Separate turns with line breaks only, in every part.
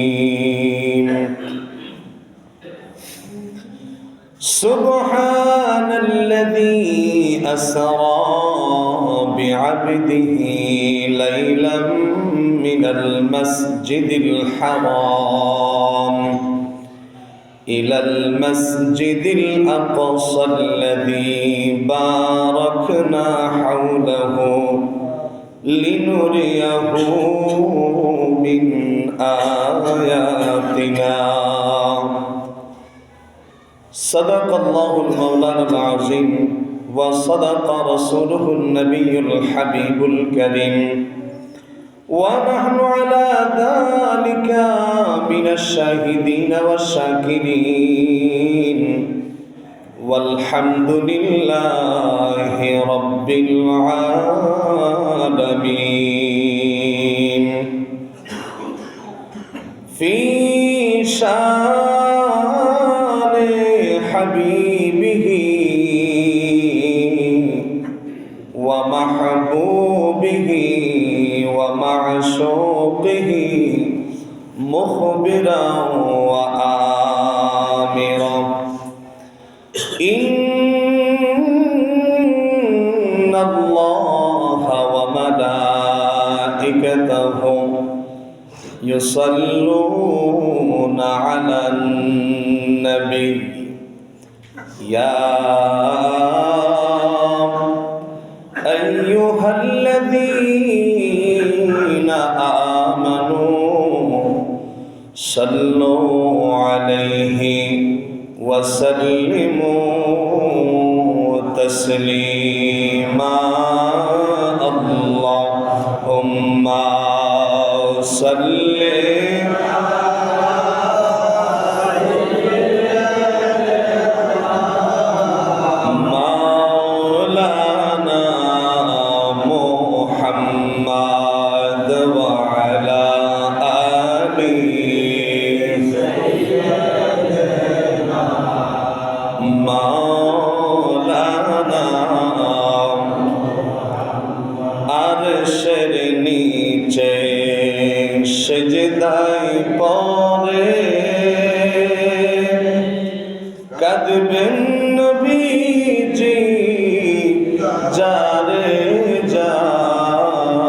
الرحيم سبحان الذي أسرى بعبده ليلا من المسجد الحرام إلى المسجد الأقصى الذي باركنا حوله لنريه من آياتنا صدق الله المولانا العظيم وصدق رسوله النبي الحبيب الكريم ونحن على ذلك من الشاهدين والشاكرين والحمد لله رب العالمين في شان حبيبه ومحبوبه ومعشوقه مخبرا وآمرا إن الله وملائكته يصلون على النبي يا أيها الذين آمنوا صلوا عليه وسلموا تسليما اللهم صل مولانا محمد وعلى آله مولانا আরশের নিচে সিজদায় পড়ে কাঁদবেন নবীজি যারে যার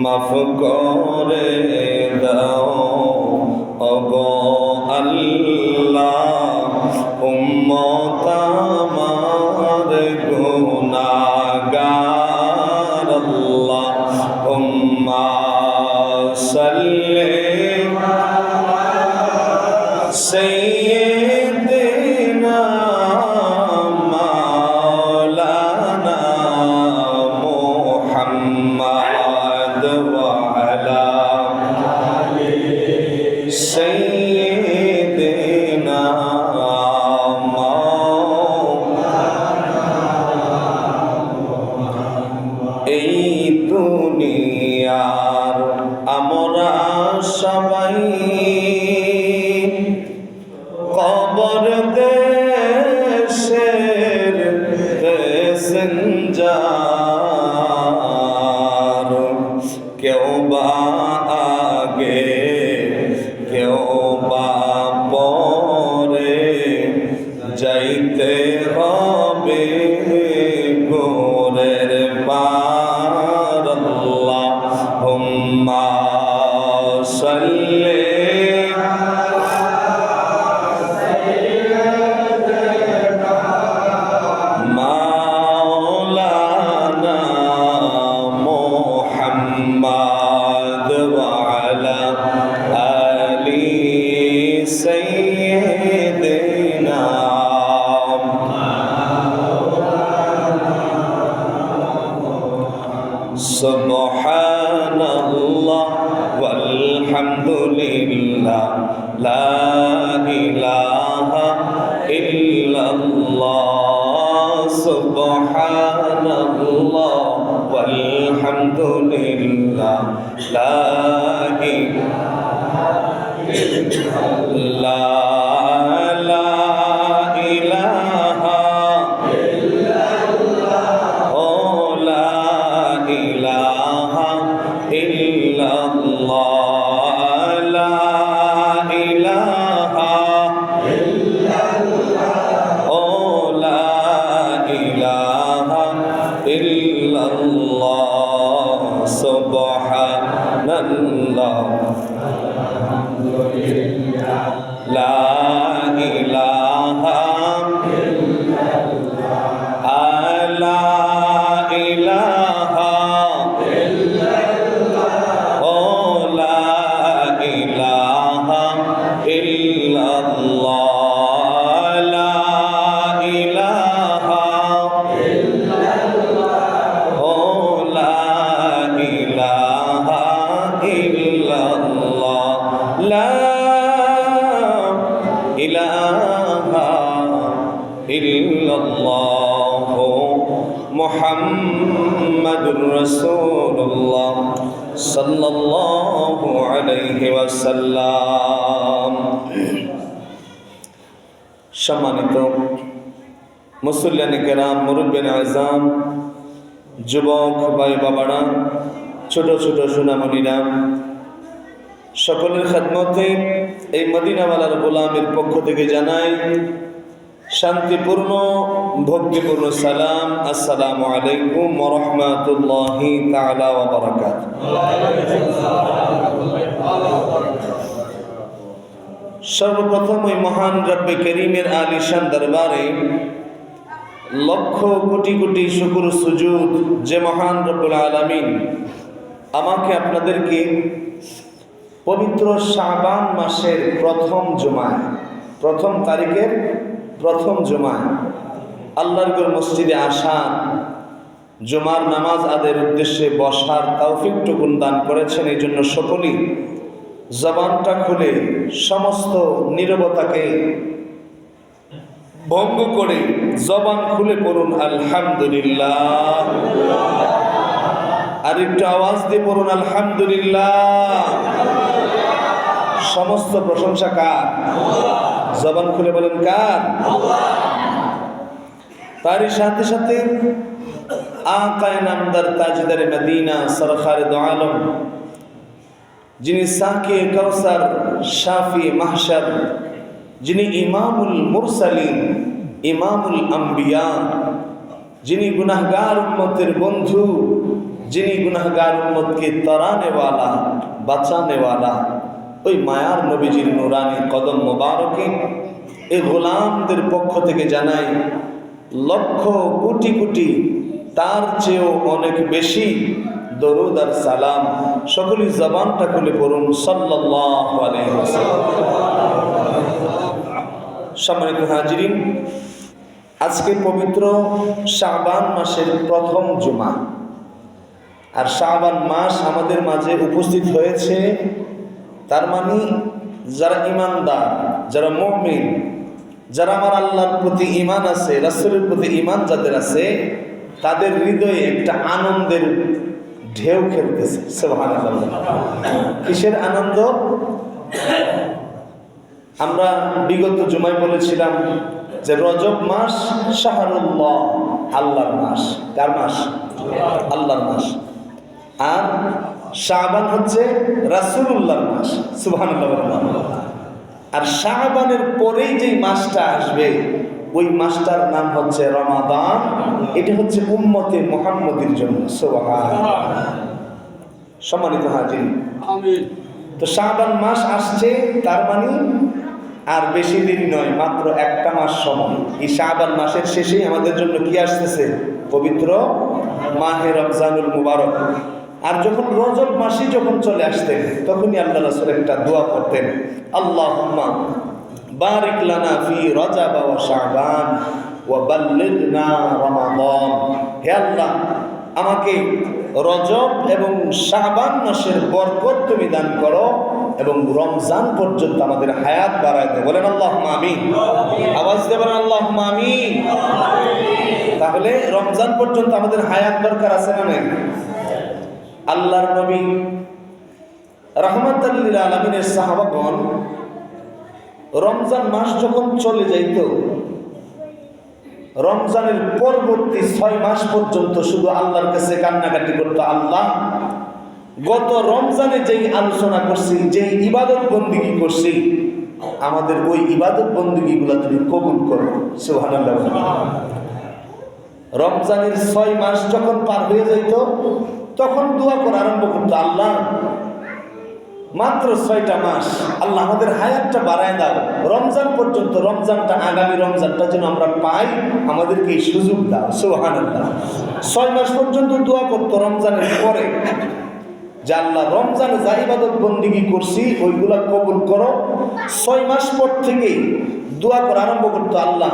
মাফ করে দাও ওগো আল্লাহ উম্মত আমার গুনাহগার আল্লাহুম্মা সাল্লি সাইয়্যিদিনা মাওলানা মুহাম্মদ ওয়া আলা সাইয়্যিদিনা এই দুনিয়ার আমরা সবাই কবর দেশের প্যাসেঞ্জার কেউ বা আগে কেউ বা পরে যাইতে হবে গোরের পার আল্লাহুম্মা সাল্লি মাওলানা মুহাম্মদ ওয়া আলা আলি সাইয়্যিদিনা সুবহানাল্লাহ ওয়ালহামদুলিল্লাহ লা ইলাহা ইল্লাল্লাহ সুবহানাল্লাহ ওয়ালহামদুলিল্লাহ লা ইলাহা ইল্লাল্লাহ ও লা ইলাহা সুবহানাল্লাহ লা ইলাহা লা ইলাহা ও লা ইলাহা ইল্লাল্লাহ লা ইলাহা ও লা ইলাহা ইল্লাল্লাহ লা ইলাহা ইল্লাল্লাহ মুহাম্মাদুর রাসূলুল্লাহ সাল্লাল্লাহু আলাইহি ওয়াসাল্লাম। সম্মানিত মুসল্লিয়ানে কেরাম, মুরব্বিয়ানে আযম, যুবক ভাই বাবারা, ছোট ছোট সোনামণিরা, সকলের খেদমতে এই মদিনাওয়ালার গোলামের পক্ষ থেকে জানাই শান্তিপূর্ণ ভক্তিপূর্ণ সালাম। আসসালামু আলাইকুম ওয়া রাহমাতুল্লাহি তাআলা ওয়া বারাকাতুহু। সর্বপ্রথম ওই মহান রব্বে করিমের আলিশান দরবারে লক্ষ কোটি কোটি শুকর সুজুদ যে মহান রব্বুল আলামিন আমাকে আপনাদেরকে পবিত্র শাবান মাসের প্রথম জুমায়, প্রথম তারিখের প্রথম জুমায় আল্লাহর ঘর মসজিদে আসা, জুমার নামাজ আদায়ের উদ্দেশ্যে বসার তৌফিকটুকুন দান করেছেন। এই জন্য সকলেই জবানটা খুলে সমস্ত নীরবতাকে ভঙ্গ করে জবান খুলে পড়ুন আলহামদুলিল্লাহ। আর একটু আওয়াজ দিয়ে পড়ুন আলহামদুলিল্লাহ। সমস্ত প্রশংসা কার? জবান খুলে বলেন কার? তারই সাথে সাথে আকায়ে নামদার তাজদারে মদিনা সরকারে দো আলম, যিনি সাকি কাউসার শাফি মাহশার, যিনি ইমামুল মুরসালিন, ইমামুল আম্বিয়া, যিনি গুনাহগার উম্মতের বন্ধু, যিনি গুনাহগার উম্মতকে তরানেওয়ালা, বাঁচানেওয়ালা, ওই মায়ার নবীজির নুরানি কদম মোবারকে এই গোলামদের পক্ষ থেকে জানাই লক্ষ কোটি কোটি, তার চেয়েও অনেক বেশি দরুদ আর সালাম। সকলেই জবানটা খুলে পড়ুন সাল্লাল্লাহু আলাইহি ওয়াসাল্লাম। সম্মানিত হাজিরিন, আজকে পবিত্র শাবান মাসের প্রথম জুমা। আর শাবান মাস আমাদের মাঝে উপস্থিত হয়েছে, তার মানে যারা ঈমানদার, যারা মুমিন, যারা আমার আল্লাহর প্রতি ঈমান আছে, রাসূলের প্রতি ঈমান যাদের আছে, তাদের হৃদয়ে একটা আনন্দের ঢেউ খেলতেছে। সুবহানাল্লাহ। কিসের আনন্দ? আমরা বিগত জুমায় বলেছিলাম যে রজব মাস শাহরুল্লাহ, আল্লাহর মাস। কার মাস? আল্লাহর মাস। আর শাবান হচ্ছে রাসূলুল্লাহর মাস। সুবহানাল্লাহ। আর শাবানের পরেই যে মাসটা আসবে, ওই মাসটার নাম হচ্ছে রমাদান। এটা হচ্ছে উম্মতে মুহাম্মদের জন্য। সুবহানাল্লাহ। সম্মানিত হাজির, আমিন। তো শাবান মাস আসছে, তার মানে আর বেশি দিন নয়, মাত্র একটা মাস সময়। এই শাবান মাসের শেষেই আমাদের জন্য কি আসতেছে? পবিত্র মাহে রমজানুল মুবারক। আর যখন রজব মাসই যখন চলে আসতেন, তখনই আল্লাহ রাসূল একটা দোয়া করতেন, আল্লাহুম্মা বারিক লানা ফি রজব ওয়া শাবান ওয়া বাল্লিগনা রমাদান। হে আল্লাহ, আমাকে রজব এবং শাবান মাসের বরকত তুমি দান করো এবং রমজান পর্যন্ত আমাদের হায়াত বাড়ায় দাও। বলেন আল্লাহুম্মা আমিন। আওয়াজ দিয়ে বলেন আল্লাহুম্মা আমিন। তাহলে রমজান পর্যন্ত আমাদের হায়াত দরকার আছে না নাই? আল্লাহর নবী রাহমাতাল লিল আলামিনের সাহাবাগণ রমজান মাস যখন চলে যাইত, রমজানের পরবর্তী 6 মাস পর্যন্ত শুধু আল্লাহর কাছে কান্নাকাটি করতো, আল্লাহ, গত রমজানে যেই আলোচনা করছি, যেই ইবাদত বন্দিগি করছি, আমাদের ওই ইবাদত বন্দিগিগুলো তুমি কবুল করো। সুবহানাল্লাহ। রমজানের 6 মাস যখন পার হয়ে যাইত, তখন দোয়া করা আরম্ভ করতো, আল্লাহ মাত্র 6টা মাস, আল্লাহ আমাদের হায়াতটা বাড়ায় দাও, রমজান পর্যন্ত, রমজানটা আগামী রমজানটা যেন আমরা পাই, আমাদেরকে এই সুযোগ দাও। সুবহানাল্লাহ। 6 মাস পর্যন্ত দোয়া করতো রমজানের পরে, যে আল্লাহ রমজানে যা ইবাদত বন্দিগি করছি ওইগুলা কবুল করো। 6 মাস পর থেকেই দোয়া করা আরম্ভ করতো, আল্লাহ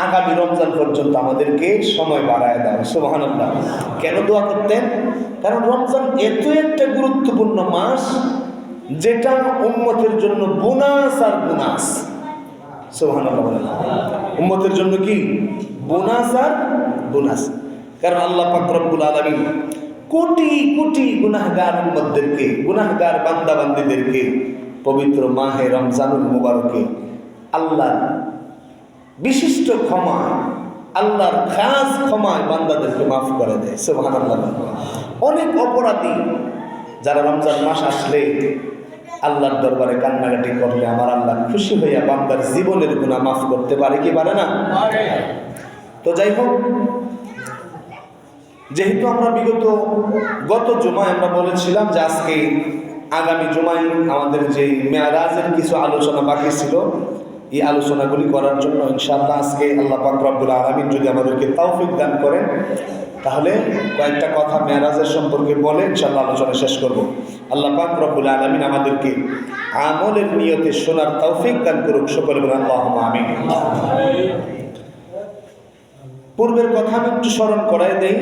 আগামী রমজান পর্যন্ত আমাদেরকে সময় বাড়ায় দাও। সুবহানাল্লাহ। কেন দোয়া করতেন? কারণ রমজান এত একটা গুরুত্বপূর্ণ মাস, যেটা উম্মতের জন্য বোনাস আর বোনাস। সুবহানাল্লাহ। উম্মতের জন্য কি বোনাস আর বোনাস। কারণ আল্লাহ পাক রব্বুল আলামিন কোটি কোটি গুনাহগার উম্মতদেরকে, গুনাহগার বান্দা বান্দীদেরকে পবিত্র মাহে রমজানুল মুবারকে আল্লাহর বিশিষ্ট ক্ষমা, আল্লাহর খাস ক্ষমায় বান্দাদেরকে মাফ করে দেয়। সুবহানাল্লাহ। অনেক অপরাধী যারা রমজান মাস আসলে আল্লাহর দরবারে কান্নাকাটি করলে আমার আল্লাহ খুশি হইয়া বান্দার জীবনের গুনাহ মাফ করতে পারে কি পারে না? তো যাই হোক, যেহেতু আমরা গত জুমায় আমরা বলেছিলাম যে আজকে আগামী জুমায় আমাদের যে মেরাজের কিছু আলোচনা বাকি ছিল, এই আলোচনাগুলি করার জন্য ইনশাআল্লাহ আজকে আল্লাহ পাক রব্বুল আলামিন যদি আমাদেরকে তৌফিক দান করেন, তাহলে কয়েকটা কথা মেরাজের সম্পর্কে বলে ইনশাআল্লাহ আলোচনা শেষ করব। আল্লাহ পাক রব্বুল আলামিন আমাদেরকে আমলের নিয়তে শোনার তৌফিক দান করুক। সকলে বলেন আল্লাহুম্মা আমিন। পূর্বের কথা আমি একটু স্মরণ করাই দেই।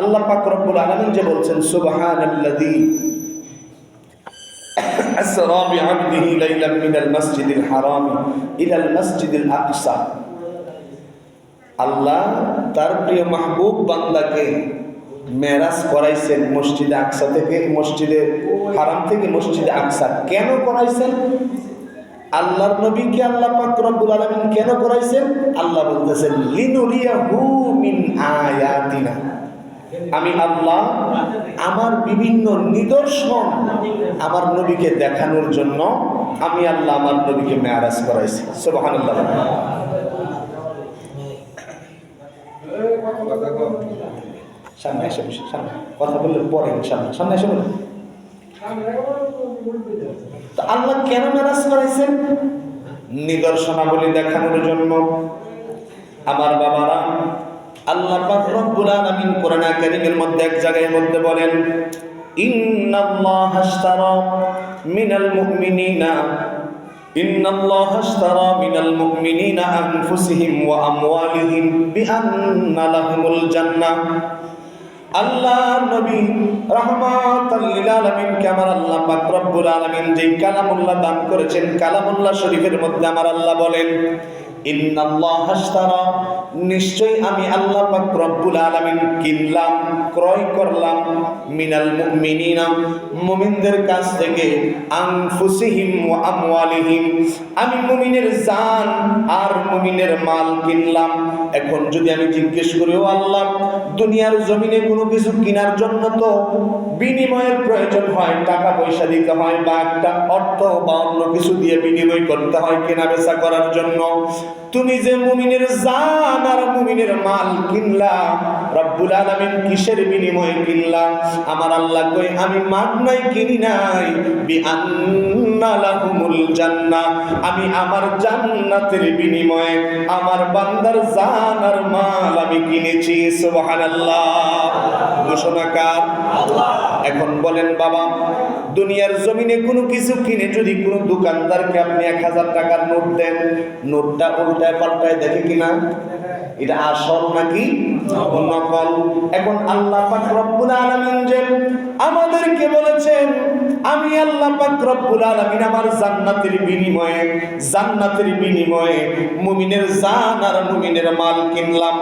আল্লাহ পাক রব্বুল আলামিন যে বলছেন, সুবহানাল্লাযী আসরা বিআবদিহি লাইলাম মিনাল মাসজিদিল হারাম ইলাল মাসজিদিল আকসা। আল্লাহ তার প্রিয় মাহবুব বান্দাকে মেরাজ করাইছেন মসজিদে আকসা থেকে, মসজিদে হারাম থেকে মসজিদে আকসা। কেন করাইছেন? আল্লাহর নবীকে আল্লাহ পাক রব্বুল আলামিন কেন করাইছেন? আল্লাহ বলতেছেন, লিনুরিয়াহু মিন আয়াতিনা। আমি আল্লাহ আমার বিভিন্ন নিদর্শন আমার নবীকে দেখানোর জন্য আমি আল্লাহ আমার নবীকে মেরাজ করাইছি। সুবহানাল্লাহ। সামনে এসে বসে, সামনে কথা বললে পরে সামনে এসে বলে। তো আল্লাহ কেন মেরাজ করাইছেন? নিদর্শনাবলী দেখানোর জন্য। আমার বাবারা, আল্লাহ পাক রব্বুল আলামিন কোরআন কারীমের মধ্যে এক জায়গায় মধ্যে বলেন, ইন্নাল্লাহা আশতারা মিনাল মুমিনিনা আনফুসিহিম ওয়া আমওয়ালিহিম বিআন্না লাহুমুল জান্নাহ। আল্লাহ নবী রাহমাতাল লিল আলামিনকে আমার আল্লাহ পাক রব্বুল আলামিন যেই কালামুল্লাহ দান করেছেন, কালামুল্লাহ শরীফের মধ্যে আমার আল্লাহ বলেন, ইন্নাল্লাহা আশতারা, নিশ্চয় আমি আল্লাহ পাক রব্বুল আলামিন কিনলাম, ক্রয় করলাম, মিনাল মুমিনিনা, মুমিনদের কাছ থেকে, আনফুসিহিম ওয়া আমওয়ালিহিম, আমি মুমিনের জান আর মুমিনের মাল কিনলাম। এখন যদি আমি জিজ্ঞেস করি, ও আল্লাহ, দুনিয়ার জমিনে কোনো কিছু কেনার জন্য তো বিনিময়ের প্রয়োজন হয়, টাকা পয়সা দিতে হয়, বা একটা অর্থ বা অন্য কিছু দিয়ে বিনিময় করতে হয় কেনা বেচা করার জন্য। তুমি যে মুমিনের জান আর মুমিনের মাল কিনলা, রব্বুল আলামিন কিসের বিনিময়ে কিনলা? আমার আল্লাহ কই, আমি মাগনাই কিনি নাই, বিআন্না লাহুমুল জান্নাহ, আমি আমার জান্নাতের বিনিময়ে আমার বান্দার জান আর মাল আমি কিনেছি। সুবহানাল্লাহ। ঘোষণাকার আল্লাহ। এখন বলেন বাবা, দুনিয়ার জমিনে কোনো কিছু কিনে যদি কোনো দোকানদারকে আপনি 1000 টাকার নোট দেন, নোটটা উল্টায় পাল্টায় দেখে কিনা এটা আসল নাকি নকল? এখন আল্লাহ পাক রব্বুল আলামিন যে আমাদেরকে বলেছেন, আমি আল্লাহ পাক রব্বুল আলামিন আমার জান্নাতের বিনিময়ে মুমিনের জান আর মুমিনের মাল কিনলাম।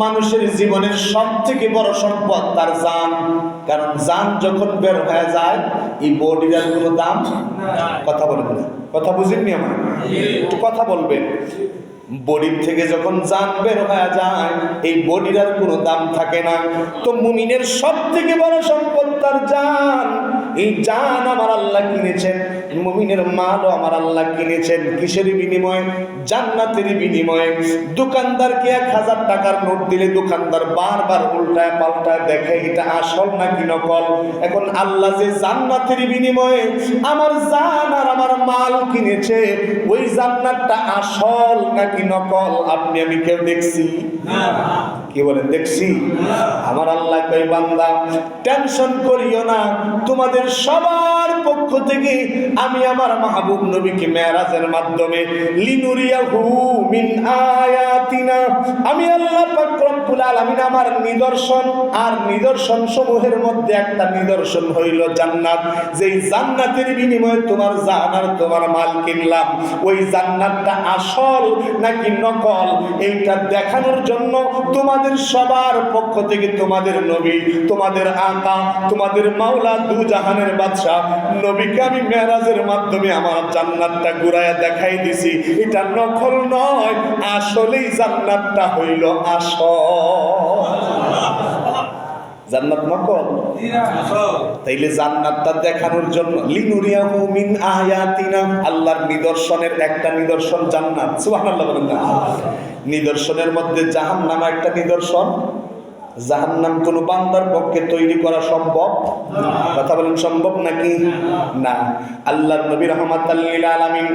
মানুষের জীবনের সবথেকে বড় সম্পদ তার জান। কারণ জান যখন বের হয়ে যায়, এই বডির আর কোনো দাম। কথা বলবেন না, কথা বুঝেননি আমার? একটু কথা বলবেন। বডির থেকে যখন জান বের হয়ে যায়, এই বডির আর কোনো দাম থাকে না। তো মুমিনের সব থেকে বড় সম্পদ তার জান। এই জান আমার আল্লাহ কিনেছেন। মুমিনের মালও আমার আল্লাহ কিনেছেন কিসের বিনিময়ে? জান্নাতের বিনিময়ে। দোকানদারকে 1000 টাকার নোট দিলে দোকানদার বারবার উল্টায় পাল্টায় দেখে এটা আসল নাকি নকল। এখন আল্লাহ যে জান্নাতের বিনিময়ে আমার জান আর আমার মাল কিনেছে, ওই জান্নাতটা আসল নাকি নকল আপনি আমি কেউ দেখছি? কি বলেন দেখছি? আমার আল্লাহ কই বান্দা টেনশন করিও না, তোমাদের সবার পক্ষ থেকে আমি আমার মাহবুব নবীকে মেরাজের মাধ্যমে লিনুরিয়াহু মিন আয়াতিনা, আমি আল্লাহ পাক রব্বুল আলামিন আমার নিদর্শন আর নিদর্শন সমূহের মধ্যে একটা নিদর্শন হইল জান্নাত। যেই জান্নাতের বিনিময়ে তোমার জান আর তোমার মাল কিনলাম, ওই জান্নাতটা আসল নাকি নকল এইটা দেখানোর জন্য তোমাদের সবার পক্ষ থেকে তোমাদের নবী, তোমাদের আকা, তোমাদের মাওলা দু জাহানের বাদশা নবীকে আমি মেরাজের মাধ্যমে আমার জান্নাতটা ঘুরায়া দেখাই দিছি। এটা নকল নয়, আসলেই জান্নাতটা হইল আসল। জান্নাত নকল? তাইলে জান্নাতটা দেখানোর জন্য লিনুরিয়াহু মিন আয়াতিনা, আল্লাহর নিদর্শনের একটা নিদর্শন জান্নাত। সুবহানাল্লাহ বলেন না? নিদর্শনের মধ্যে জাহান্নাম একটা নিদর্শন। জাহান্নাম কোন বান্দার পক্ষে তৈরি করা সম্ভব? কথা বলেন সম্ভব নাকি? না। আল্লাহর নবী রাহমাতাল লিল আলামিন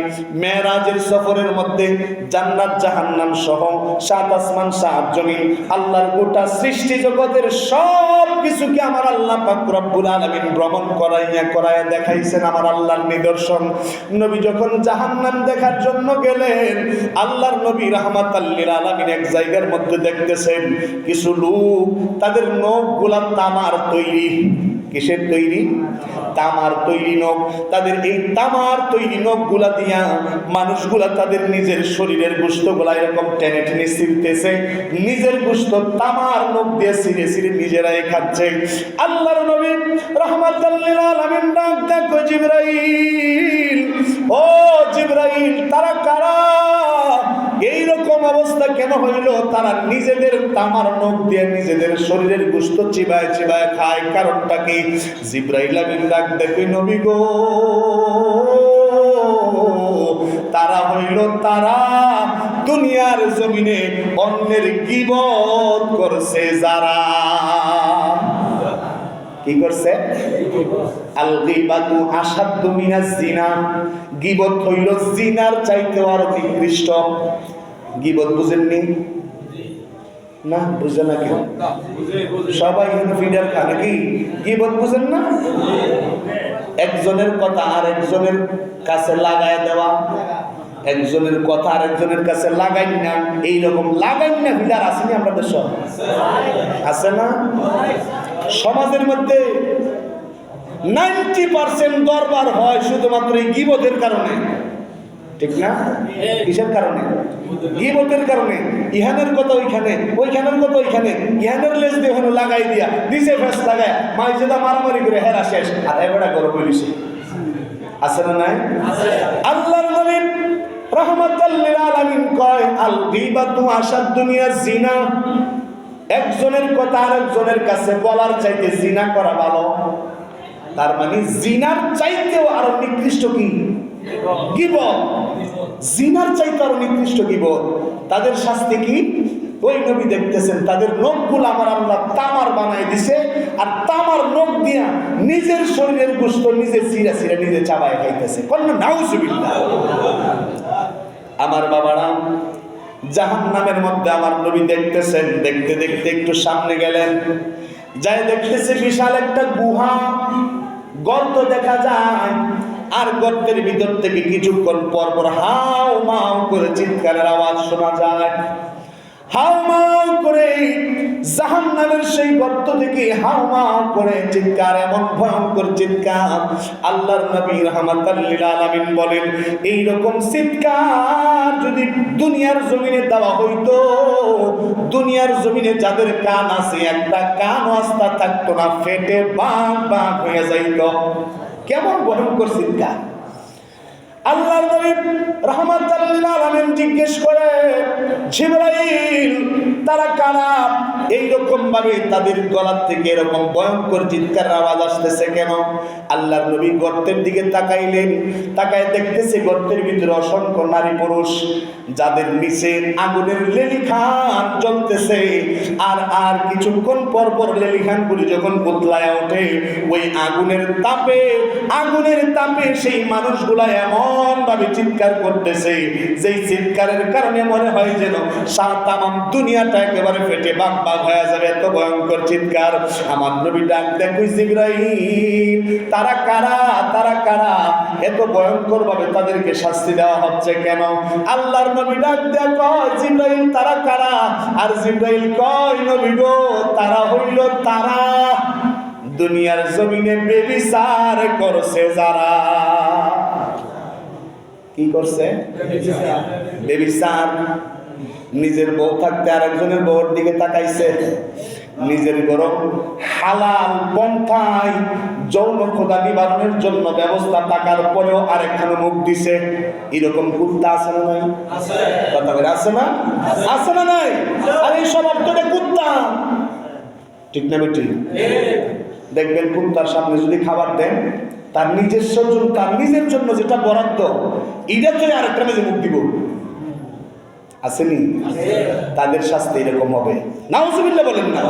মেরাজের সফরের মধ্যে জান্নাত জাহান্নাম সহ 7 আসমান 7 জমিন আল্লাহর গোটা সৃষ্টি জগতের সব কিছুকে আমার আল্লাহ পাক রব্বুল আলামিন ভ্রমণ করাইয়া দেখাইছেন আমার আল্লাহর নিদর্শন। নবী যখন জাহান্নাম দেখার জন্য গেলেন, আল্লাহর নবী রাহমাতাল লিল আলামিন এক জায়গার মধ্যে দেখতেছেন কিছু লোক তাদের নখগুলা তামার তৈরি। কিসের তৈরি? তামার তৈরি নখ। তাদের এই তামার তৈরি নখগুলা দিয়া মানুষগুলা তাদের নিজের শরীরের গোশতগুলা এরকম টেনে টেনে ছিঁড়তেছে, নিজের গোশত তামার নখ দিয়ে ছিঁড়ে ছিঁড়ে নিজেরাই খাচ্ছে। আল্লাহর নবী রাহমাতাল লিল আলামিন ডাক দেখো জিবরাইল, ও জিবরাইল তারা কারা? এইরকম অবস্থা কেন হইল? তারা নিজেদের তামার নখ দিয়ে নিজেদের শরীরের গোশত চিবায় চিবায় খায়, কারণটা কি? জিবরাইল আমিন ডাক দেখি নবী গো, তারা হইল তারা দুনিয়ার জমিনে অন্যের গীবত করছে যারা। কি করছে? আল গীবাতু আশাদ্দু মিনাজ জিনা, গীবত হইল জিনার চাইতেও আরো নিকৃষ্ট। গীবত বুঝেননি? না বুঝে না কেউ? সবাই ফিডার খা নাকি? গীবত বুঝেন না? একজনের কথা আর একজনের কাছে লাগায় দেওয়া, একজনের কথা আর একজনের কাছে লাগাই না, এইরকম লাগাই না ফিডার আসেনি আমরা দেশ? আছে না? সমাজের মধ্যে 90% দরবার হয় শুধুমাত্র এই গীবতের কারণে, ঠিক না? কিসের কারণে? গীবতের কারণে। ইহানের কথা ওইখানে, ওইখানের কথা ওইখানে, ইহানের লেজ দিয়ে ওখানে লাগাই দিয়া নিচে ফেস লাগায় মাইজেদা মারামারি করে হেরা শেষ, আর এবারে গরম হইছে। আছে না নাই? আল্লাহর নবী রাহমাতাল লিল আলামিন কয় আল গীবাতু আশাদ্দু মিনাজ জিনা, একজনের কথা আরেকজনের কাছে বলার চাইতে জিনা করা ভালো। তার মানে জিনার চাইতেও আরো নিকৃষ্ট কি? গীবত। জিনার চাইতে আরো নিকৃষ্ট গীবত। তাদের শাস্তি কি? ওই নবী দেখতেছেন তাদের নখগুলো আমার আল্লাহ তামার বানাই দিছে, আর তামার নখ দিয়া নিজের শরীরের গোশত নিজে ছিঁড়া ছিঁড়া নিজে চাবায় খাইতেছে। কন্যা নাউজুবিল্লাহ। আমার বাবারা, জাহান্নামের মধ্যে আমার নবী দেখতেছেন, দেখতে দেখতে একটু সামনে গেলেন, যাই দেখতেছে বিশাল একটা গুহা, গর্ত দেখা যায়, আর গর্তের ভিতর থেকে কিছুক্ষণ পর পর হাউ মাউ করে চিৎকারের আওয়াজ শোনা যায়। হাউ মাউ করে জাহান্নামের সেই গর্ত থেকে হাউ মাউ করে চিৎকার, এমন ভয়ঙ্কর চিৎকার। আল্লাহর নবী রাহমাতাল লিল আলামিন বলেন, এই রকম চিৎকার যদি দুনিয়ার জমিনে দেওয়া হইতো, দুনিয়ার জমিনে যাদের কান আছে একটা কান আস্তা থাকতো না, ফেটে বাঁক বাঁক হয়ে যাইত। কেমন ভয়ঙ্কর চিৎকার! আল্লাহর নবী রাহমাতাল লিল আলামিন জিজ্ঞেস করে, জিবরাইল তারা কারা? এইরকম ভাবে তাদের গলা থেকে এরকম ভয়ঙ্কর চিৎকার আওয়াজ আসতেছে কেন? আল্লাহর নবী গর্তের দিকে তাকাইলেন, তাকায় দেখতেছে গর্তের ভিতরে অসংখ্য নারী পুরুষ, যাদের নিচে আগুনের লেলিখান জ্বলতেছে। আর কিছুক্ষণ পর পর লেলিখানগুলি যখন বদলায় ওঠে, ওই আগুনের তাপে সেই মানুষগুলা এমন ভাবে চিৎকার করতেছে, যেই চিৎকারের কারণে মনে হয় যেন তামাম দুনিয়াটা একেবারে ফেটে বাক বাক হয়ে যাবে, এত ভয়ঙ্কর চিৎকার। আমার নবী ডাক দেয়, জিবরাইল তারা কারা? এত ভয়ঙ্কর ভাবে তাদেরকে শাস্তি দেওয়া হচ্ছে কেন? আল্লাহর নবী ডাক দেয়, কয় জিবরাইল তারা কারা? আর জিবরাইল কয়, নবী গো তারা হইল তারা দুনিয়ার জমিনে বেবিচার করছে যারা। কি করছে? বেবিচার। নিজের বউ থাকতে আরেকজনের বউর দিকে তাকাইছে, নিজের গরম হালাল পন্থায় যৌন ক্ষুধা নিবারণের জন্য ব্যবস্থা থাকার পরেও আরেকখানে মুখ দিছে। এরকম কুত্তা আছে না নাই? কথা বলে আছে না? আছে না নাই? আর এই স্বভাব তো কুত্তা, ঠিক না বেটি? দেখবেন কুত্তার সামনে যদি খাবার দেন, তার নিজস্ব জন্য, তার নিজের জন্য যেটা বরাদ্দ, এটা তো আরেকটা মেজে মুখ দিব। আসেনি? তাদের শাস্তি এরকম হবে। নাউজুবিল্লাহ বলেন না।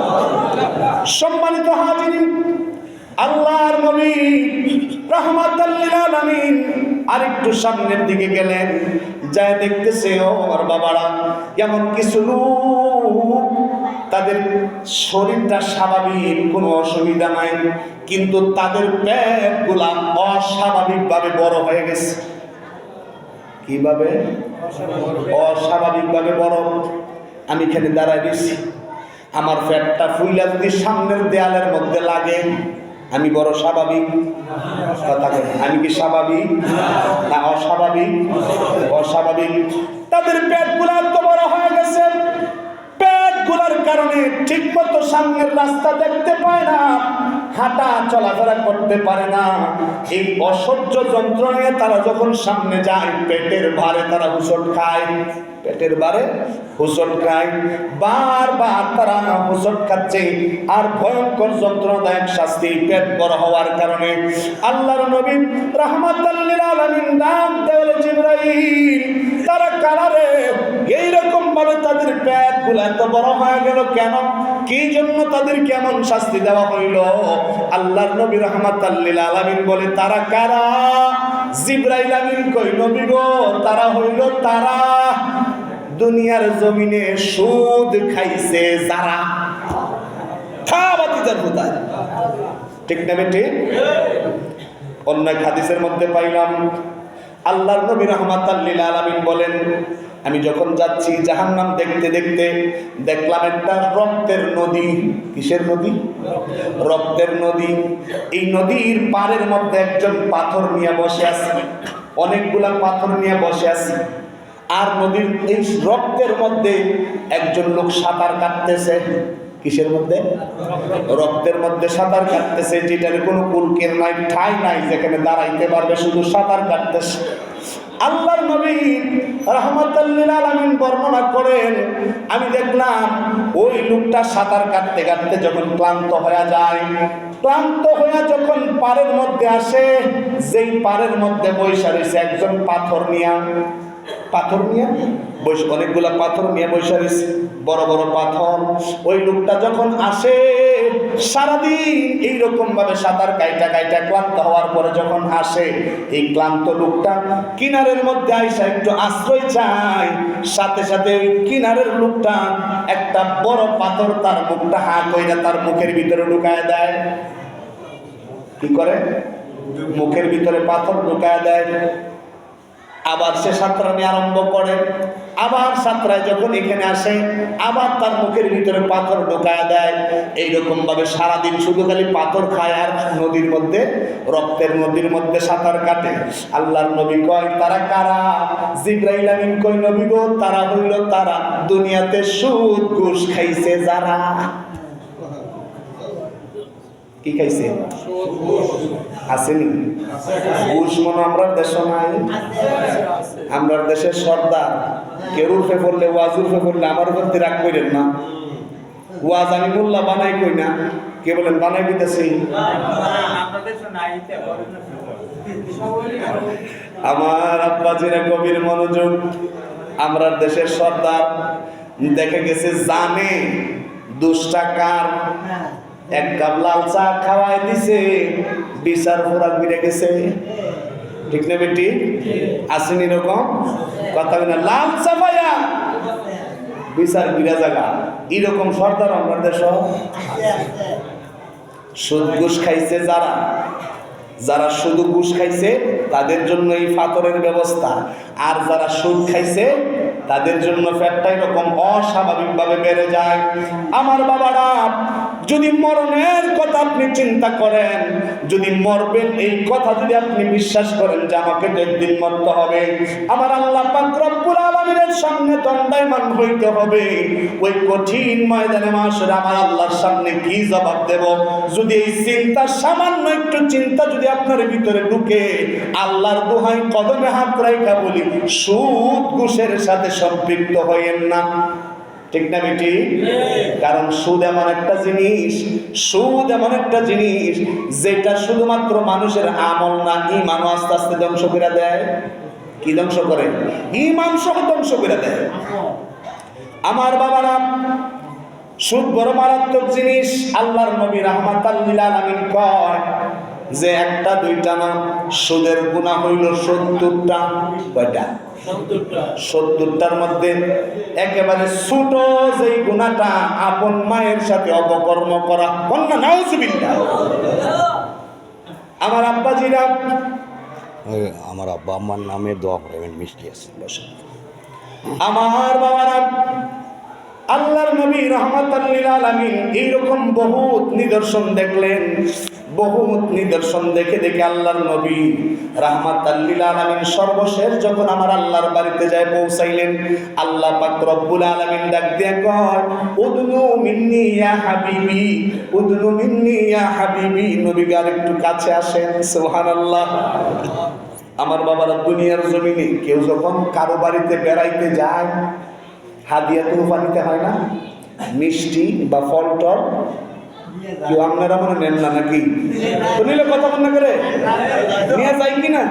সম্মানিত হাজিরিন, আল্লাহর নবী রাহমাতাল লিল আলামিন আরেকটু সামনের দিকে গেলেন, যায় দেখতেছে ও আমার বাবারা, এমন কিছু লোক তাদের শরীরটা স্বাভাবিক, কোনো অসুবিধা নাই, কিন্তু তাদের পেটগুলা অস্বাভাবিকভাবে বড় হয়ে গেছে। কিভাবে? অস্বাভাবিকভাবে বড়। আমি এখানে দাঁড়ায় দিছি, আমার পেটটা ফুইলা যদি সামনের দেয়ালের মধ্যে লাগে, আমি বড় স্বাভাবিক? কথা বলি, আমি কি স্বাভাবিক না অস্বাভাবিক? অস্বাভাবিক। তাদের পেটগুলা এত বড় হয়ে গেছে, পেটগুলার কারণে ঠিক মতো সামনের রাস্তা দেখতে পায় না, হাঁটা চলাফেরা করতে পারে না। এই অসহ্য যন্ত্রণায় তারা যখন সামনে যায়, পেটের ভারে তারা হুঁচট খায়, পেটের ভারে হুঁচট খায়, বারবার তারা হুঁচট খাচ্ছে। আর ভয়ঙ্কর যন্ত্রণাদায়ক শাস্তি পেট বড় হওয়ার কারণে। আল্লাহর নবী রাহমাতাল লিল আলামিন ডাক দেয়, জিবরাইল তারা কারা রে? এইরকম ভাবে তাদের পেটগুলো এত বড় হয়ে গেল কেন? কি জন্য তাদের কেমন শাস্তি দেওয়া হইল? আল্লাহর নবী রাহমাতাল লিল আলামিন বলে, তারা কারা? জিবরাইল আমিন কই, নবী গো তারা হইল তারা দুনিয়ার জমিনে সুদ খাইছে যারা। খাবাতিজার হুদা, ঠিক না বেটি? অন্য হাদিসের মধ্যে পাইলাম আল্লাহর নবী রাহমাতাল লিল আলামিন বলেন, আমি যখন যাচ্ছি জাহান্নাম দেখতে দেখতে দেখলাম একটা রক্তের নদী। কিসের নদী? রক্তের নদী। এই নদীর পাড়ের মধ্যে একজন পাথর নিয়ে বসে আছে, অনেকগুলা পাথর নিয়ে বসে আছে। আর নদীর এই রক্তের মধ্যে একজন লোক সাঁতার কাটতেছে। কিসের মধ্যে? রক্তের মধ্যে সাঁতার কাটতেছে, যেটার কোনো কুলকের নাই, ঠাই নাই যেখানে দাঁড়াইতে পারবে, শুধু সাঁতার কাটতেছে। আল্লাহর নবী রাহমাতাল লিল আলামিন বর্ণনা করেন, আমি দেখলাম ওই লোকটা সাঁতার কাটতে কাটতে যখন ক্লান্ত হয়ে যায়, ক্লান্ত হয়ে যখন পাড়ের মধ্যে আসে, যেই পাড়ের মধ্যে বৈশা রয়েছে একজন পাথর নিয়ে অনেকগুলা পাথর নিয়ে বৈশা রয়েছে, বড় বড় পাথর। ওই লোকটা যখন আসে, সারাদিন এইরকম ভাবে সাঁতার কাইটা কাইটা ক্লান্ত হওয়ার পরে যখন আসে, এই ক্লান্ত লোকটা কিনারের মধ্যে আইসা একটু আশ্রয় চায়, সাথে সাথে ওই কিনারের লোকটা একটা বড় পাথর তার মুখটা হা কইরা তার মুখের ভিতরে ঢুকায় দেয়। কি করে? মুখের ভিতরে পাথর ঢুকায় দেয়। আবার সে সাঁতরানি আরম্ভ করে, আবার সাঁতরায় যখন এখানে আসে, আবার তার মুখের ভিতরে পাথর ঢোকায় দেয়। এইরকম ভাবে সারাদিন শুধু খালি পাথর খায় আর নদীর মধ্যে, রক্তের নদীর মধ্যে সাঁতার কাটে। আল্লাহর নবী কয়, তারা কারা? জিবরাইল আমিন কয়, নবী গো তারা হইল তারা দুনিয়াতে সুদ ঘুষ খাইছে যারা। কি খাইছে? আসেনি? ঘুষ মনে আমরা দেশ নাই। আমরা দেশের সর্দার কেউ উর্ফে পড়লে ওয়াজ উর্ফে পড়লে আমার উপর রাগ করেন না। ওয়াজ আমি মোল্লা বানাই কই না, কে বলেন বানাই দিতেছি? আমার আব্বাজিরা গভীর মনোযোগ। আমরা দেশের সর্দার দেখে গেছে জানে দুষ্টা কার, এক কাপ লাল চা খাওয়াই দিছে, বিচার ফোরাক বেড়ে গেছে। ঠিক না বেটি? আসেন এরকম কথা বলে লাল চা পাইয়া বিচার বিরা জায়গা, এরকম সর্দার আমরা দেশ। সুদ ঘুষ খাইছে যারা, যারা শুধু ঘুষ খাইছে তাদের জন্য এই ফাতরের ব্যবস্থা, আর যারা সুদ খাইছে তাদের জন্য পেটটা এরকম অস্বাভাবিকভাবে বেড়ে যায়। আমার বাবারা, যদি মরণের কথা আপনি চিন্তা করেন, যদি মরবেন এই কথা যদি আপনি বিশ্বাস করেন যে আমাকে তো একদিন মরতে হবে, আমার আল্লাহ পাক রব্বুল আলামিনের সামনে দণ্ডায়মান হইতে হবে, ওই কঠিন ময়দানে মাশারে আমার আল্লাহর সামনে কি জবাব দেব? যদি এই চিন্তা, সামান্য একটু চিন্তা যদি আপনার ভিতরে ঢুকে, আল্লাহর দোহাই কদমে হাত রাইখা বলি, সুদ ঘুষের সাথে সম্পৃক্ত হইেন না। ঠিক না বেটি? কারণ সুদ এমন একটা জিনিস, সুদ এমন একটা জিনিস যেটা শুধুমাত্র মানুষের আমল না, ঈমানও আস্তে আস্তে ধ্বংস করে দেয়। কি ধ্বংস করে? ঈমান সহ ধ্বংস করে দেয়। আমার বাবারা, সুদ বড় মারাত্মক জিনিস। আল্লাহর নবী রাহমাতাল লিল আলামিন কয় যে একটা দুইটা না, সুদের গুনাহ হইল ৭০টা। কয়টা? ৭০টার মধ্যে একেবারে ছোট যেই গুনাহটা আপন মায়ের সাথে অপকর্ম করা। কন্যা নাউজুবিল্লাহ। আমার আব্বাজিরা,
আমার আব্বা আম্মার নামে দোয়া করবেন, মিষ্টি আছে।
আমার বাবারা, আল্লাহর নবী রাহমাতাল লিল আলামিন এইরকম বহুত নিদর্শন দেখলেন। বহুত নিদর্শন দেখে দেখে আল্লাহর নবী রাহমাতাল লিল আলামিন সর্বশেষ যখন আমার আল্লাহর বাড়িতে যায় পৌঁছাইলেন, আল্লাহ পাক রব্বুল আলামিন ডাক দিয়ে কয়, উদনু মিন্নি ইয়া হাবিবি, উদনু মিন্নি ইয়া হাবিবি। নবী আর একটু কাছে আসেন। সুবহানাল্লাহ। আমার বাবারা, দুনিয়ার জমিনে কেউ যখন কারো বাড়িতে বেড়াইতে যায়, হাদিয়া তোহফা নিতে হয় না? মিষ্টি বা ফল টল কেউ আপনারা মনে নেন না নাকি? তো নিলে কথা বন্ধ করে নিয়ে যায় কিনা?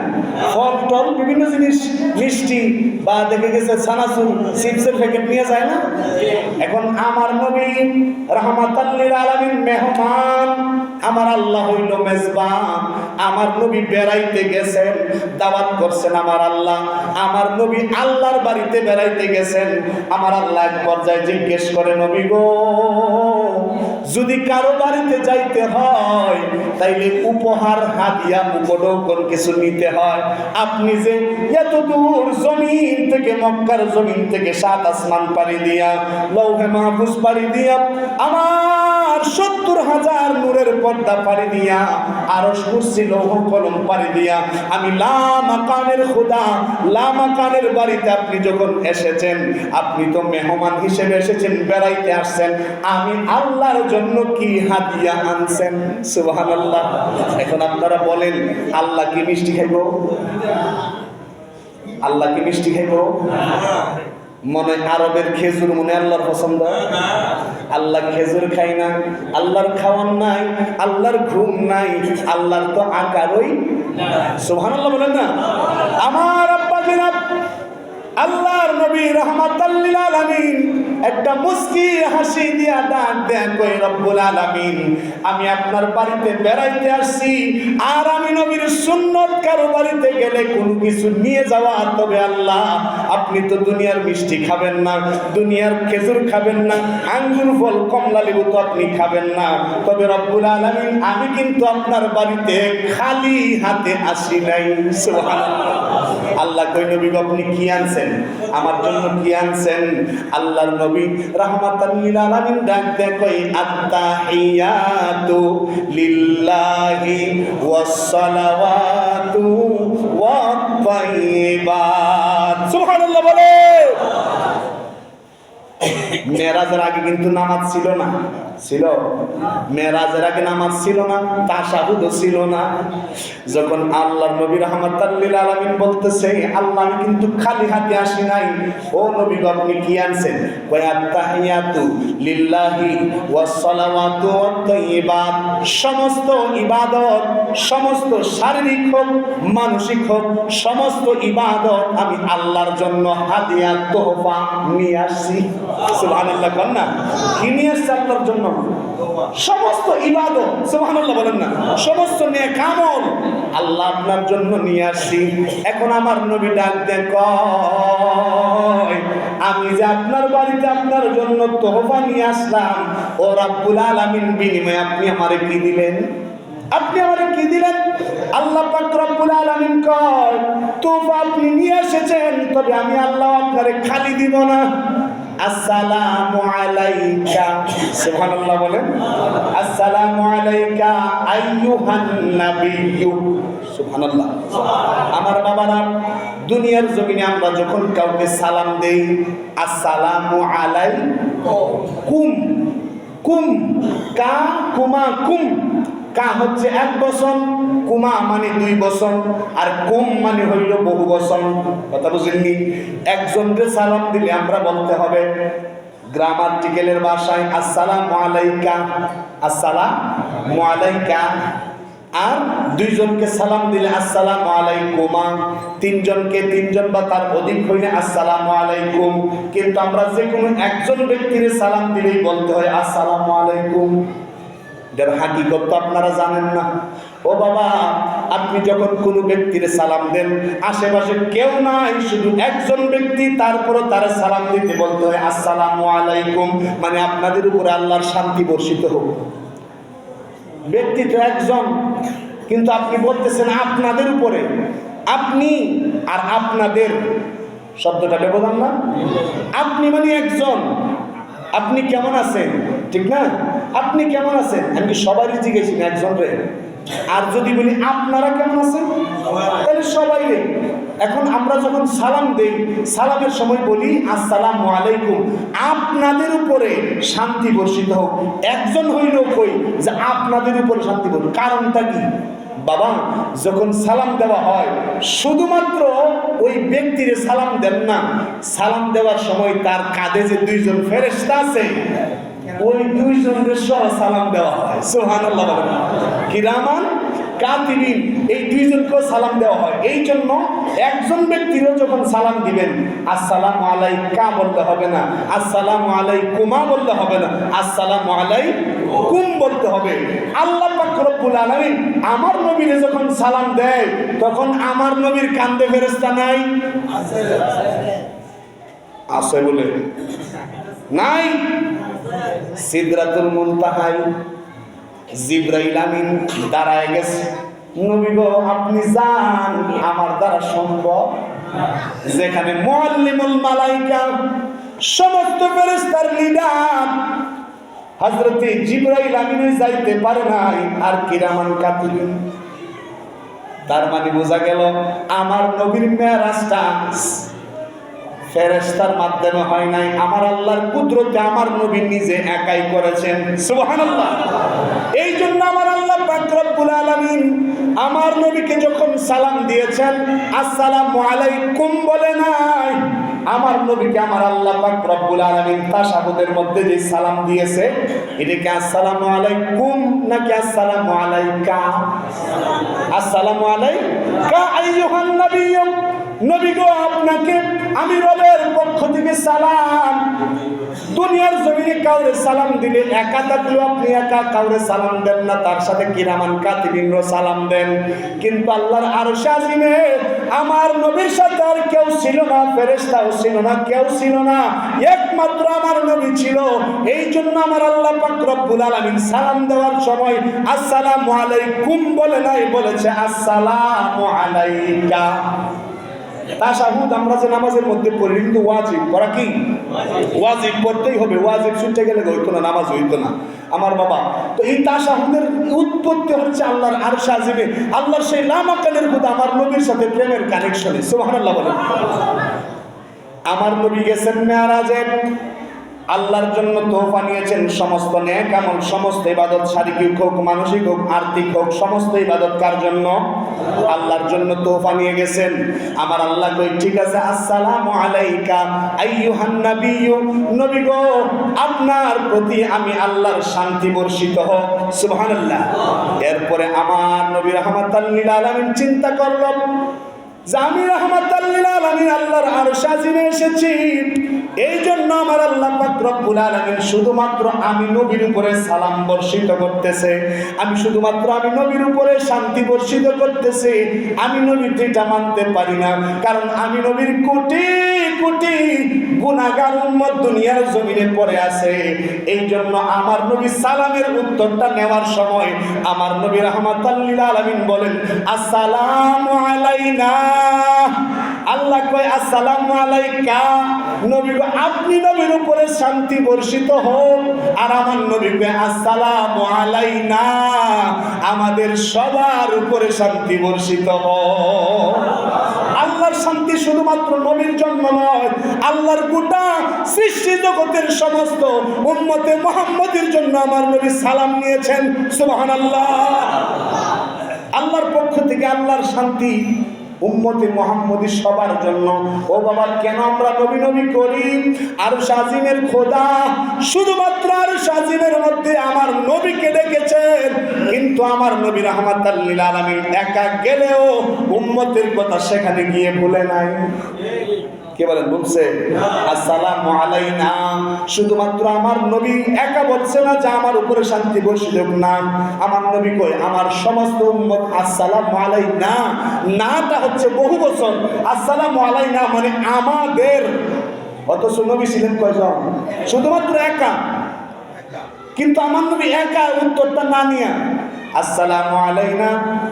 ফল টল বিভিন্ন জিনিস, মিষ্টি বা দেখে গেছে ছানাচুর, চিপসের প্যাকেট নিয়ে যায় না? এখন আমার নবী রাহমাতাল লিল আলামিন মেহমান, আমার আল্লাহ হইল মেজবান। আমার নবী বেড়াইতে গেছেন, দাওয়াত করছেন আমার আল্লাহ। আমার নবী আল্লাহর বাড়িতে বেড়াইতে গেছেন। আমার আল্লাহ এক পর্যায়ে জিজ্ঞেস করে, নবী গো, যদি কারো বাড়িতে যাইতে হয় তাইলে উপহার, হাদিয়া, উপঢৌকন কিছু নিতে হয়। আপনি যে এত দূর জমিন থেকে, মক্কার জমিন থেকে ৭ আসমান পাড়ি দিয়া, লৌহে মাহফুজ পাড়ি দিয়া, আমার ৭০,০০০ নূরের পর্দা পাড়ি দিয়া, আরশ কুরসি লৌহ কলম পাড়ি দিয়া, আমি লা মাকানের খোদা, লা মাকানের বাড়িতে আপনি যখন এসেছেন, আপনি তো মেহমান হিসেবে এসেছেন, বেড়াইতে আসছেন, আমি আল্লাহর জন্য কি হাদিয়া আনছেন? সুবহানাল্লাহ। এখন আপনারা বলেন, আল্লাহ কি মিষ্টি খাইব? আল্লাহ কি মিষ্টি খাইব? মনে আরবের খেজুর মনে আল্লাহর পছন্দ? আল্লাহ খেজুর খাই না, আল্লাহর খাওয়ান নাই, আল্লাহর ঘুম নাই, আল্লাহর তো আকারই। সুবহানাল্লাহ বলেন না? আমার আব্বা জিনাব আল্লাহর নবী রাহমাতাল লিল আলামিন একটা মুস্কি হাসি দিয়া ডাক দেন, কই রব্বুল আলামিন, আমি আপনার বাড়িতে বেড়াইতে আসছি, আর আমি নবীর সুন্নত কারো বাড়িতে গেলে কোনো কিছু নিয়ে যাওয়া, তবে আল্লাহ আপনি তো দুনিয়ার মিষ্টি খাবেন না, দুনিয়ার খেজুর খাবেন না, আঙ্গুর ফল, কমলা লেবু তো আপনি খাবেন না, তবে রব্বুল আলামিন আমি কিন্তু আপনার বাড়িতে খালি হাতে আসি নাই। সুবহানাল্লাহ। আল্লাহ কই, নবী আপনি কি আনছেন? আমার জন্য কি আনছেন? আল্লাহর নবী রাহমাতাল লিল আলামিন ডাক দেয়, কই আত্তাহিয়াতু লিল্লাহি ওয়াস সালাওয়াতু ওয়াত তাইয়্যিবাত। সুবহানাল্লাহ বলে। মেরাজের আগে কিন্তু নামাজ ছিল না, ছিল? মেরাজের আগে নামাজ ছিল না, তাশাহুদও ছিল না। যখন আল্লাহর নবী রাহমাতাল লিল আলামিন বলতেছে, আল্লাহ আমি কিন্তু খালি হাতে আসি নাই, ও নবী গো আপনি কি আনছেন? কয় আত্তাহিয়াতু লিল্লাহি ওয়াস সালাওয়াতু ওয়াত তাইয়্যিবাত, সমস্ত ইবাদত, সমস্ত শারীরিক হোক মানসিক হোক, সমস্ত ইবাদত আমি আল্লাহর জন্য হাদিয়া তোহফা নিয়ে আসছি। সুবহানাল্লাহ বলেন না, কি নিয়ে আসছে আল্লাহর জন্য? সমস্ত ইবাদত, সুবহানাল্লাহ বলেন না, সমস্ত নেক আমল আল্লাহ আপনার জন্য নিয়ে আসছি। এখন আমার নবী ডাক দেন কয়, আমি যে আপনার বাড়িতে আপনার জন্য তোহফা নিয়ে আসলাম, ও রাব্বুল আলামিন বিনিময়ে আপনি আমারে কি দিলেন? আপনি আমারে কি দিলেন? আল্লাহ পাক রব্বুল আলামিন কয়, তোহফা আপনি নিয়ে এসেছেন, তবে আমি আল্লাহ আপনারে খালি দিব না। আসসালামু আলাইকা, সুবহানাল্লাহ বলেন, আসসালামু আলাইকা আইয়ুহান নাবিয়্যু, সুবহানাল্লাহ। আমার বাবারা, দুনিয়ার জমিনে আমরা যখন কাউকে সালাম দেই, আসসালামু আলাইকুম, কুম, কা কুমা কুম, কা হচ্ছে এক বচন, কুমা মানে দুই বচন, আর কুম মানে হইল বহু বচন। কথা বুঝেননি? একজনকে সালাম দিলে আমরা বলতে হবে গ্রামাটিক্যালের ভাষায় আসসালামু আলাইকা, আসসালামু আলাইকা। আর দুইজনকে সালাম দিলে আসসালামু আলাইকুমা, তিনজনকে, তিনজন বা তার অধিক হইলে আসসালামু আলাইকুম। কিন্তু আমরা যে কোনো একজন ব্যক্তির সালাম দিলেই বলতে হয় আসসালামু আলাইকুম। যার হাকিকত তো আপনারা জানেন না। ও বাবা, আপনি যখন কোনো ব্যক্তির সালাম দেন, আশেপাশে কেউ নাই, শুধু একজন ব্যক্তি, তারপরও তার সালাম দিতে বলতে হয় আসসালামু আলাইকুম, মানে আপনাদের উপরে আল্লাহর শান্তি বর্ষিত হোক। ব্যক্তি তো একজন, কিন্তু আপনি বলতেছেন আপনাদের উপরে। আপনি আর আপনাদের শব্দটা ব্যবধান না? আপনি মানে একজন, আপনি কেমন আছেন, ঠিক না? আপনি কেমন আছেন, আমি কি সবারই জিজ্ঞেসি না একজন রে? আর যদি বলি আপনারা কেমন আছেন, তাহলে সবাই রে। এখন আমরা যখন সালাম দেই, সালামের সময় বলি আসসালামু আলাইকুম, আপনাদের উপরে শান্তি বর্ষিত হোক। একজন হইল কই যে আপনাদের উপরে শান্তি বর্ষিত, কারণটা কি? বাবা, যখন সালাম দেওয়া হয় শুধুমাত্র ওই ব্যক্তির সালাম দেন না, সালাম দেওয়ার সময় তার কাঁধে যে দুইজন ফেরেশতা আছে, ওই দুইজনের সহ সালাম দেওয়া হয়। সুবহানাল্লাহ বলেন, কিরামান কাতিবিন, এই দুইজনকেও সালাম দেওয়া হয়। এই জন্য একজন ব্যক্তিরও যখন সালাম দিবেন, আসসালামু আলাইকা বলতে হবে না, আসসালামু আলাইকুমা বলতে হবে না, আসসালামু আলাইকুম বলতে হবে। আল্লাহ পাক রব্বুল আলামিন আমার নবীরে যখন সালাম দেয়, তখন আমার নবীর কান্দে ফেরেশতা নাই? আছে বলে নাই? সিদরাতুল মুনতাহায় জিবরাইল আমিন দাঁড়ায় গেছে, নবী গো আপনি যান, আমার দ্বারা সম্ভব। যেখানে মুআল্লিমুল মালাইকা, সমস্ত ফেরেশতার লিডার হযরতে জিবরাইল আমিন যাইতে পারে নাই, আর কিরামান কাতিবিন। তার মানে বোঝা গেল আমার নবীর মেরাজটা ফেরেশতার মাধ্যমে হয় নাই, আমার আল্লাহর কুদরতে আমার নবী নিজে একাই করেছেন। সুবহানাল্লাহ। এই জন্য আমার আল্লাহ পাক রব্বুল আলামিন আমার নবীকে যখন সালাম দিয়েছেন, আসসালামু আলাইকুম বলে নাই। আমার নবীকে আমার আল্লাহ পাক রব্বুল আলামিন তাশাহুদের মধ্যে যে সালাম দিয়েছে, এটা কি আসসালামু আলাইকুম নাকি আসসালামু আলাইকা? আসসালামু আলাইকা আইয়ুহান নাবিয়্যু, নবী গো আপনাকে আমি রবের পক্ষ থেকে সালাম। দুনিয়ার জমিনে কাউরে সালাম দিলে একা থাকলেও আপনি একা কাউরে সালাম দেন না, তার সাথে কিরামান কাতিবিনও সালাম দেন। কিন্তু আল্লাহর আরশে আজিমে আমার নবীর সাথে আর কেউ ছিল না, ফেরেশতাও ছিল না, কেউ ছিল না, একমাত্র আমার নবী ছিল। এই জন্য আমার আল্লাহ পাক রব্বুল আলামিন সালাম দেওয়ার সময় আসসালামু আলাইকুম বলে নাই, বলেছে আসসালামু আলাইকা। তাশাহুদ আমরা যে নামাজের মধ্যে পড়ি, কিন্তু ওয়াজিব পড়া কি? ওয়াজিব পড়তেই হবে, ওয়াজিব ছুটে গেলে হইতো না, নামাজ হইতো না আমার বাবা। তো এই তাশাহুদের উৎপত্তি হচ্ছে আল্লাহর আরশে আজিমে, আল্লাহর সেই লামাকানের খোদা আমার নবীর সাথে প্রেমের কানেকশনে। সুবহানাল্লাহ বলেন। আমার নবী গেছেন মেরাজে, আল্লাহর জন্য তোহফা নিয়েছেন সমস্ত নেক আমল, সমস্ত ইবাদত, শারীরিক হোক, মানসিক হোক, আর্থিক হোক, সমস্ত ইবাদত কার জন্য? আল্লাহর জন্য তোহফা নিয়ে গেছেন। আমার আল্লাহ কই ঠিক আছে, আসসালামু আলাইকা আইয়ুহান নাবিয়্যু, নবী গো আপনার প্রতি আমি আল্লাহর শান্তি বর্ষিত হোক। সুবহানাল্লাহ। এরপরে আমার নবী রাহমাতাল লিল আলামিন চিন্তা করল যে আমি রাহমাতাল লিল আলামিন আল্লাহর আরশ আজিমে এসেছি, এই জন্য আমার আল্লাহ পাক রব্বুল আলামিন শুধুমাত্র আমি নবীর উপরে সালাম বর্ষিত করতেছে, আমি শুধুমাত্র আমি নবীর উপরে শান্তি বর্ষিত করতেছে। আমি নবীর এটা মানতে পারি না, কারণ আমি নবীর কোটি কোটি গুনাহগার উম্মত দুনিয়ার জমিনে পড়ে আছে। এই জন্য আমার নবী সালামের উত্তরটা নেওয়ার সময় আমার নবী রাহমাতাল লিল আলামিন বলেন আসসালামু আলাইনা। আল্লাহ কয় আসসালামু আলাইকা, নবী গো আপনি নবীর উপরে শান্তি বর্ষিত হোক, আর আমার নবী কয় আসসালামু আলাইনা, আমাদের সবার উপরে শান্তি বর্ষিত হোক। আল্লাহর শান্তি শুধুমাত্র নবীর জন্য নয়, আল্লাহর গোটা সৃষ্টি জগতের সমস্ত উম্মতে মুহাম্মদের জন্য আমার নবী সালাম নিয়েছেন। সুবহানাল্লাহ। আল্লাহর পক্ষ থেকে আল্লাহর শান্তি উম্মতে মুহাম্মদী সবার জন্য। ও বাবা, কেন আমরা নবী নবী করি? আরশ আজিমের খোদা শুধুমাত্র আরশ আজিমের মধ্যে আমার নবীকে ডেকেছেন, কিন্তু আমার নবী রাহমাতাল লিল আলামিন একা গেলেও উম্মতের কথা সেখানে গিয়ে ভুলে নাই। কে বলেন বলছে আসসালামু আলাইনা? শুধুমাত্র আমার নবী একা বলছে না যে আমার উপরে শান্তি বর্ষিত হোক, না, আমার নবী কই আমার সমস্ত উম্মত আসসালামু আলাইনা। নাটা হচ্ছে বহু বচন, আসসালামু আলাইনা মানে আমাদের। অথচ নবী ছিলেন কয়জন? শুধুমাত্র একা। কিন্তু আমার নবী একা উত্তরটা না নিয়া আসসালামু আলাইনা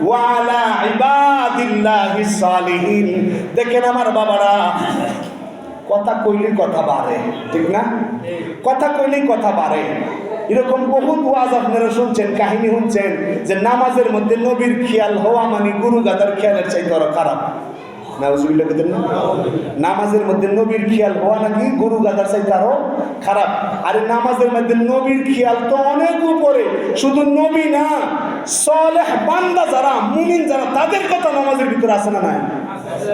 ওয়া আলা ইবাদিল্লাহিস সালিহিন। দেখেন আমার বাবারা, কথা কইলেই কথা বাড়ে, ঠিক না? কথা কইলেই কথা বাড়ে। এরকম বহুত ওয়াজ আপনারা শুনছেন, কাহিনী শুনছেন যে নামাজের মধ্যে নবীর খেয়াল হওয়া মানে গুরু গাদার খেয়ালের চাইতে আরো খারাপ। নামাজের মধ্যে নবীর খেয়াল হওয়া নাকি গরু গাদার চাইতে আরো খারাপ। আরে নামাজের মধ্যে নবীর খেয়াল তো অনেক উপরে। শুধু নবী না, সালেহ বান্দা যারা, মুমিন যারা, তাদের কথা নামাজের ভিতরে আছে না নাই?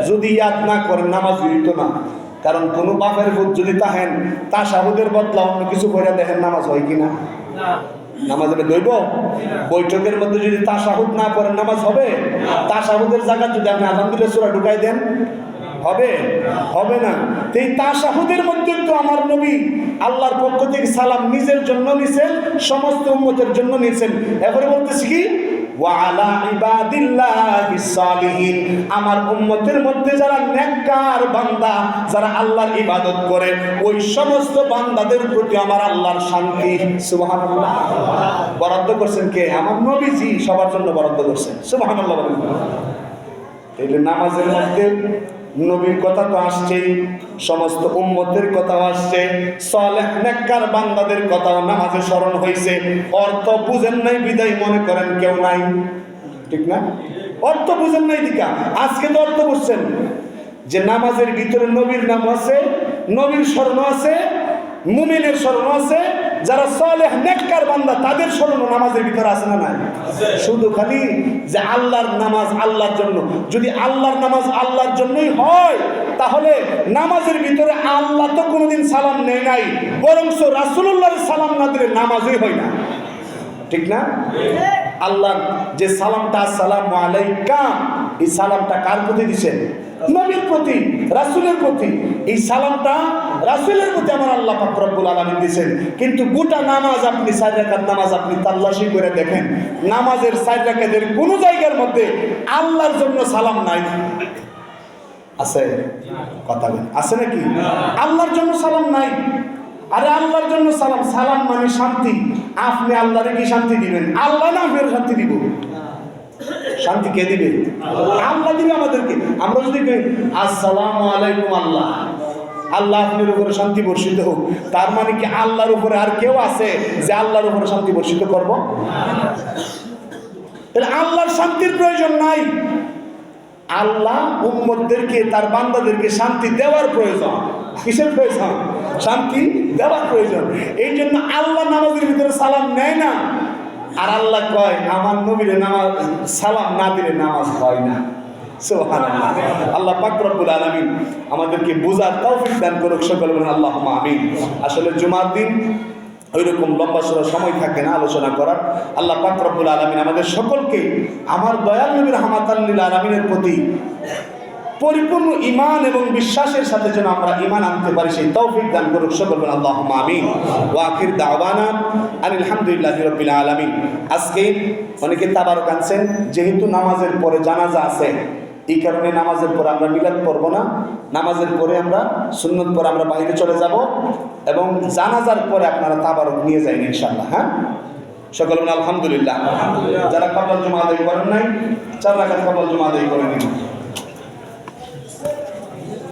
যদি ইয়াদ না করেন নামাজ হইতো না। কারণ কোন বাপের ভূত যদি তাহেন তাশাহুদের বদলা অন্য কিছু করে দেখেন নামাজ হয় কিনা? নামাজ হবে দইব? বৈঠকের মধ্যে যদি তাশাহুদ না পড়েন নামাজ হবে? তাশাহুদের জায়গা যদি আপনি আলহামদুলিল্লাহ সূরা ঢুকাই দেন হবে? হবে না। এই তাশাহুদের মধ্যে তো আমার নবী আল্লাহর পক্ষ থেকে সালাম নিজের জন্য নিছেন, সমস্ত উম্মতের জন্য নিছেন। এবারে বলতেছি কি ওয়া আলা ইবাদিল্লাহিস সালিহিন, আমার উম্মতের মধ্যে যারা নেককার বান্দা, যারা আল্লাহর ইবাদত করে, ওই সমস্ত বান্দাদের প্রতি আমার আল্লাহর শান্তি। সুবহানাল্লাহ। বরাদ্দ করছেন কে? আমার নবীজি সবার জন্য বরাদ্দ করছেন। সুবহানাল্লাহ বলেন। এই নামাজের মধ্যে নবীর কথা তো আসছেই, সমস্ত উম্মতের কথাও আসছে, সালেহ নেককার বান্দাদের কথাও নামাজে স্মরণ হয়েছে। অর্থ বুঝেন নাই বিদায় মনে করেন কেউ নাই, ঠিক না? অর্থ বুঝেন নাই দিকা আজকে তো অর্থ বুঝছেন যে নামাজের ভিতরে নবীর নাম আছে, নবীর স্মরণ আছে, মুমিনের স্মরণ আছে, যারা সালেহ নেককার বান্দা তাদের স্মরণ নামাজের ভিতরে আছে না নাই? শুধু খালি যে আল্লাহর নামাজ আল্লাহর জন্য, যদি আল্লাহর নামাজ আল্লাহর জন্যই হয় তাহলে নামাজের ভিতরে আল্লাহ তো কোনোদিন সালাম নেয় নাই, বরং রাসূলুল্লাহর সালাম না দিলে নামাজই হয় না, ঠিক না? আল্লাহ যে সালামটা আসসালামু আলাইকা, এই সালামটা কার প্রতি দিছেন? নবীর প্রতি, রাসূলের প্রতি। এই সালামটা রাসূলের প্রতি আমার আল্লাহ পাক রব্বুল আলামিন দিয়েছেন। কিন্তু গোটা নামাজ আপনি 4 রাকাত নামাজ আপনি তাল্লাশি করে দেখেন, নামাজের 4 রাকাতের কোন জায়গার মধ্যে আল্লাহর জন্য সালাম নাই। আছে? কথা বলেন, আছে নাকি? আল্লাহর জন্য সালাম নাই। আরে আল্লাহর জন্য সালাম, সালাম মানে শান্তি। আপনি আল্লাহরে কি শান্তি দিবেন? আল্লাহ না ফের শান্তি দিব? শান্তি কে দিবে? আল্লাহ দিবে আমাদেরকে। আমরা যদি আসসালামু আলাইকুম আল্লাহ, আল্লাহ আপনার উপরে শান্তি বর্ষিত হোক, তার মানে কি আল্লাহর উপরে আর কেউ আছে যে আল্লাহর উপরে শান্তি বর্ষিত করব? তাহলে আল্লাহর শান্তির প্রয়োজন নাই। আল্লাহ উম্মতদেরকে, তার বান্দাদেরকে শান্তি দেওয়ার প্রয়োজন। কিসের প্রয়োজন? শান্তি দেওয়া প্রয়োজন। এই জন্য আল্লাহ নামাজের ভিতরে সালাম নেয় না, আর আল্লাহ কয় আমার নবীর নামাজ সালাম না দিলে নামাজ হয় না। সুবহানাল্লাহ। আল্লাহ পাক রব্বুল আলামিন আমাদেরকে বুঝার তৌফিক দান করুক, সকলে বলেন আল্লাহুম্মা আমিন। আসলে জুমার দিন ওইরকম লম্বা সরা সময় থাকে না আলোচনা করার। আল্লাহ পাক রব্বুল আলামিন আমাদের সকলকে আমার দয়াল নবী রাহমাতাল লিল আলামিনের প্রতি পরিপূর্ণ ঈমান এবং বিশ্বাসের সাথে যেন আমরা ঈমান আনতে পারি, সেই তৌফিক দান করুক, সকলে বলেন আল্লাহুম্মা আমিন। ওয়া আখির দাওয়ানা আনিল হামদুলিল্লাহি রাব্বিল আলামিন। আজকে অনেকে তাবারক আনছেন, যেহেতু নামাজের পরে জানাজা আছে, এই কারণে নামাজের পরে আমরা মিলাদ পড়ব না। নামাজের পরে আমরা সুন্নত পরে আমরা বাইরে চলে যাব, এবং জানাজার পরে আপনারা তাবারক নিয়ে যাবেন ইনশাআল্লাহ। হ্যাঁ, সকলে বলেন আলহামদুলিল্লাহ। যারা কবর জমা আদায় করেন নাই, 4 রাকাত কবর জমা আদায় করে নিন।